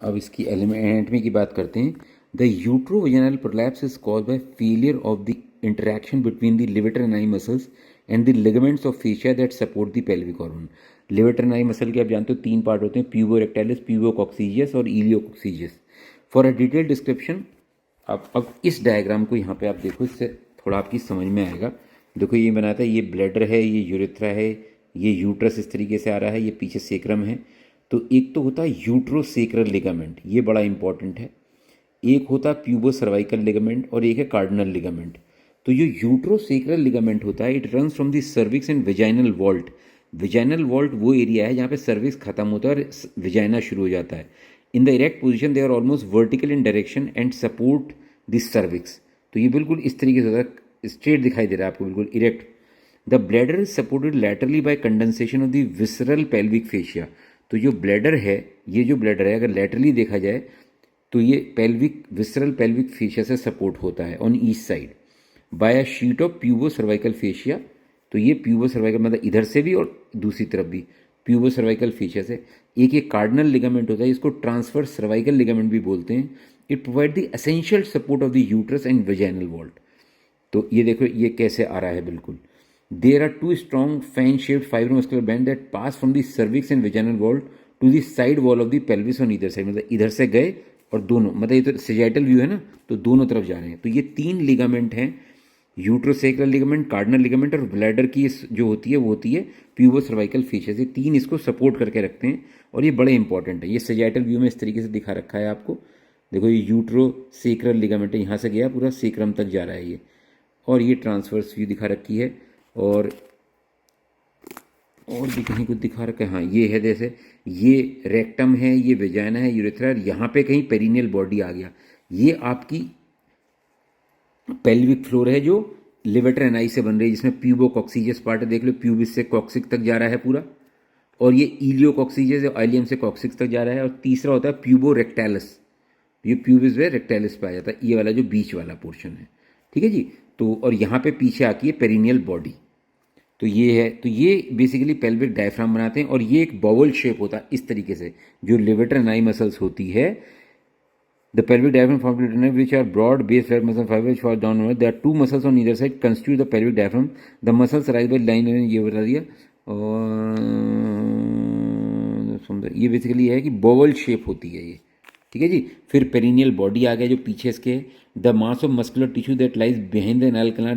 अब इसकी एनाटमी की बात करते हैं। The uterovaginal prolapse is caused by failure of the interaction between the levator and ani muscles and the ligaments of fascia that support the pelvic organ. Levator and ani muscle के आप जानते हो तीन part होते हैं, प्यूबो रेक्टाइलिस, प्यूबो coccygeus और इलियो coccygeus. For a detail description, आप अब इस डायग्राम को यहाँ पे आप देखो, इससे थोड़ा आपकी समझ में आएगा। देखो ये बनाता है, ये ब्लैडर है, ये यूरेथ्रा है, ये यूट्रस इस तरीके से आ रहा है, ये पीछे सेक्रम है। तो एक तो होता है यूट्रोसेक्रल लिगामेंट, ये बड़ा इंपॉर्टेंट है। एक होता है प्यूबो सर्वाइकल लिगामेंट और एक है कार्डिनल लिगामेंट। तो जो यूट्रोसेक्रल लिगामेंट होता है, it runs from the cervix and vaginal vault. Vaginal vault वो एरिया है जहाँ पे सर्विक्स खत्म होता है और विजाइना शुरू हो जाता है। In the erect position they are almost vertical in direction and support this cervix. तो ये बिल्कुल इस तरीके से होता है, स्ट्रेट दिखाई दे रहा है आपको, बिल्कुल erect. The bladder is supported laterally bye condensation of the visceral pelvic fascia. तो जो ब्लैडर है, ये जो ब्लैडर है अगर लैटरली देखा जाए तो ये पेल्विक विसरल पेल्विक फेशिया से सपोर्ट होता है on east side by a sheet of pubocervical fascia. तो ये प्यूबो सर्वाइकल मतलब इधर से भी और दूसरी तरफ भी प्यूबो सर्वाइकल फेशिया से। एक ये कार्डिनल लिगामेंट होता है, इसको ट्रांसफर सर्वाइकल लिगामेंट भी बोलते हैं। It provide the essential support of the uterus and vaginal vault. तो ये देखो ये कैसे आ रहा है, बिल्कुल। There are two strong fan shaped fibromuscular band that pass from the cervix and vaginal wall to the side wall of the pelvis on either side. मतलब इधर से गए और दोनों, मतलब ये तो सेजाइटल व्यू है ना, तो दोनों तरफ जा रहे हैं। तो ये तीन लिगामेंट हैं, यूट्रोसेक्रल लिगामेंट, कार्डिनल लिगामेंट और ब्लैडर की जो होती है वो होती है प्यूबो सर्वाइकल फेशिया। ये तीन इसको सपोर्ट करके रखते हैं और ये बड़े इंपॉर्टेंट है। ये सेजाइटल व्यू में इस तरीके से दिखा रखा है आपको। देखो ये यूट्रोसेक्रल लिगामेंट है, यहाँ से गया पूरा सेक्रम तक जा रहा है ये। और ये ट्रांसवर्स व्यू दिखा रखी है। और भी कहीं कुछ दिखा रखा है, हाँ ये है, जैसे ये रेक्टम है, ये वेजाइना है, यूरेथ्रा, यहाँ पे कहीं पेरिनियल बॉडी आ गया। ये आपकी पेल्विक फ्लोर है जो लिवेटर एनाई से बन रही है, जिसमें प्यूबो कॉक्सीजियस पार्ट है, देख लो प्यूबिस से कॉक्सिक तक जा रहा है पूरा। और ये इलियो कॉक्सीजियस है, आइलियम से कॉक्सिक तक जा रहा है। और तीसरा होता है प्यूबो रेक्टैलिस, ये प्यूबिस वे रेक्टैलिस पे आ जाता है, ये वाला जो बीच वाला पोर्शन है, ठीक है जी। तो और यहाँ पे पीछे आती है पेरिनियल बॉडी। तो ये है, तो ये बेसिकली पेल्विक डायफ्राम बनाते हैं। और ये एक बॉवल शेप होता है इस तरीके से, जो लिवेटर एंड आई मसल्स होती है। The pelvic diaphragm formed between which are broad base flat muscle fiber which fall downward. There are two muscles on either side constitute the pelvic diaphragm. The muscles rise by line, ये बता दिया। और सुंदर, ये basically है कि bowel shape होती है ये, ठीक है जी। फिर पेरिनियल बॉडी आ गया जो पीछे इसके, the mass of muscular tissue that lies behind the anal canal